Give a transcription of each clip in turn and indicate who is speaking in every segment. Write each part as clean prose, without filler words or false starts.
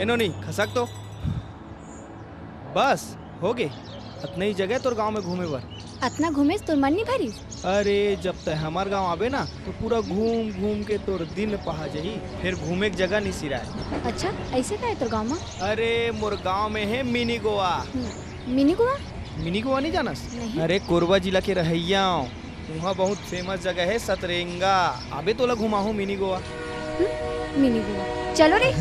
Speaker 1: नहीं खसक तो बस हो गए। अतने ही जगह तोर गांव में घूमे बर।
Speaker 2: अतना घूमे तोर मन नहीं भरी?
Speaker 1: अरे जब तक हमार गांव आवे ना तो पूरा घूम घूम के तोर दिन पहा जाही, फिर घूमे की जगह नहीं सिराए।
Speaker 2: अच्छा ऐसे का है तोर गांव में?
Speaker 1: अरे मोर गांव में है mini Goa.
Speaker 2: Mini Goa?
Speaker 1: Mini Goa नहीं जानस?
Speaker 2: नहीं।
Speaker 1: अरे कोरबा जिला के रहैया वहाँ बहुत फेमस जगह है सतरेंगा। अबे तोला घुमाहू मिनी गोवा।
Speaker 2: मिनी गोवा चलो रे।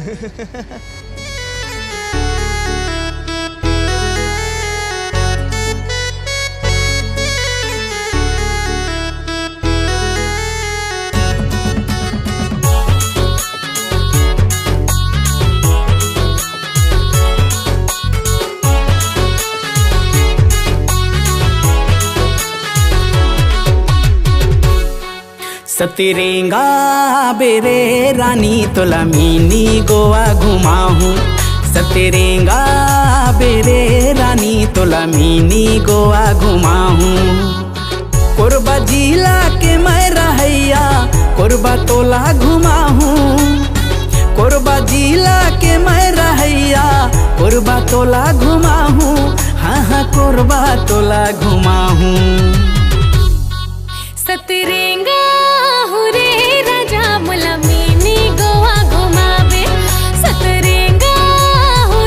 Speaker 3: सतरेंगा बेरे रानी तोला मिनी गोवा घुमाहूँ। सतरेंगा बेरे रानी तोला मिनी गोवा घुमाहूँ। कोरबा जिला के मैं रहैया कोरबा तोला घुमाहूँ। कोरबा जिला के मैं रहैया कोरबा तोला घुमाहूँ। हाँ हाँ कोरबा तोला घुमाहूँ।
Speaker 4: सतरेंगा रे राजा मोला मिनी गोवा घुमावे। सतरेंगा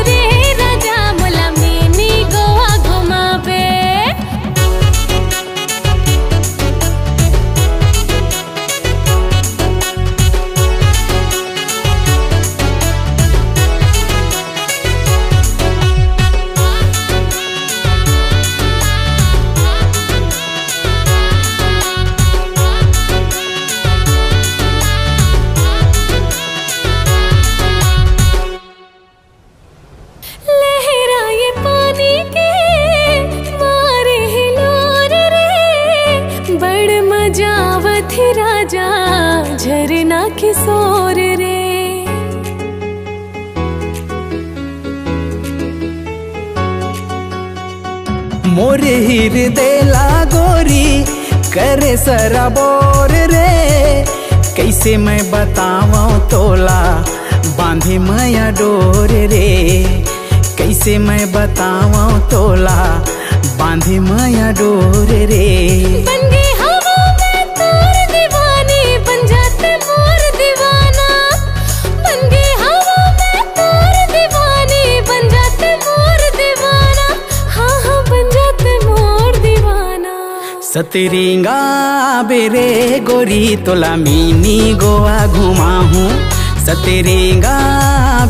Speaker 4: रे राजा मोला मिनी गोवा घुमावे। जावत राजा झरना किशोर रे।
Speaker 3: मोरे हृदय लागोरी करे सराबोर रे। कैसे मैं बताऊं तोला बांधे माया डोर रे। कैसे मैं बताऊं तोला बांधे माया डोर रे।
Speaker 4: बन गई हवा में तोर दीवानी बन जाते मोर दीवाना। बन गई हवा में तोर दीवानी बन जाते मोर दीवाना। हाँ हाँ बन जाते मोर दीवाना।
Speaker 3: सतरेंगा बेरे गोरी तोला मिनी गोवा घुमाहूँ। सतरेंगा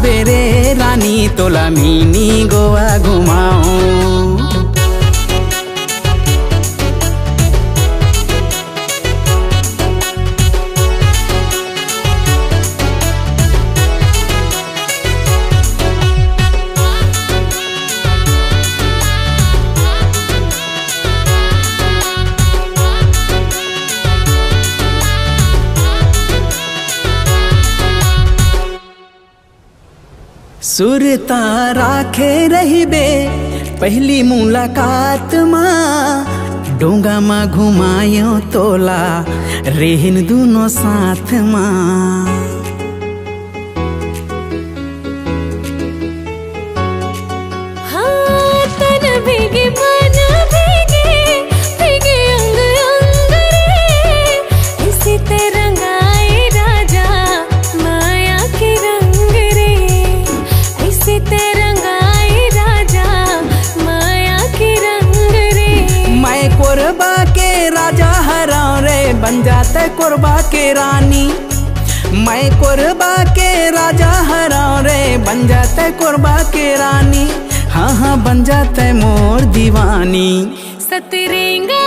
Speaker 3: बेरे रानी तोला मिनी गोवा घुमाहूँ। सुरता राखे रहिबे पहली मुलाकात माँ। डोंगा माँ घुमायो तोला रेहन दोनों साथ माँ।
Speaker 4: हाँ तन भीगे मन भीगे भीगे अंग अंग रे। इसी तरंगाए राजा माया के रंग रे। इसी तरंगाए राजा माया के रंग रे।
Speaker 3: मैं कोरबा के राजा हराऊं रे बन जाते कोरबा के रानी। मैं कोरबा के राजा हराऊं रे बन जाते कोरबा के रानी। हाँ हाँ बन जाते मोर दीवानी।
Speaker 4: सतरेंगा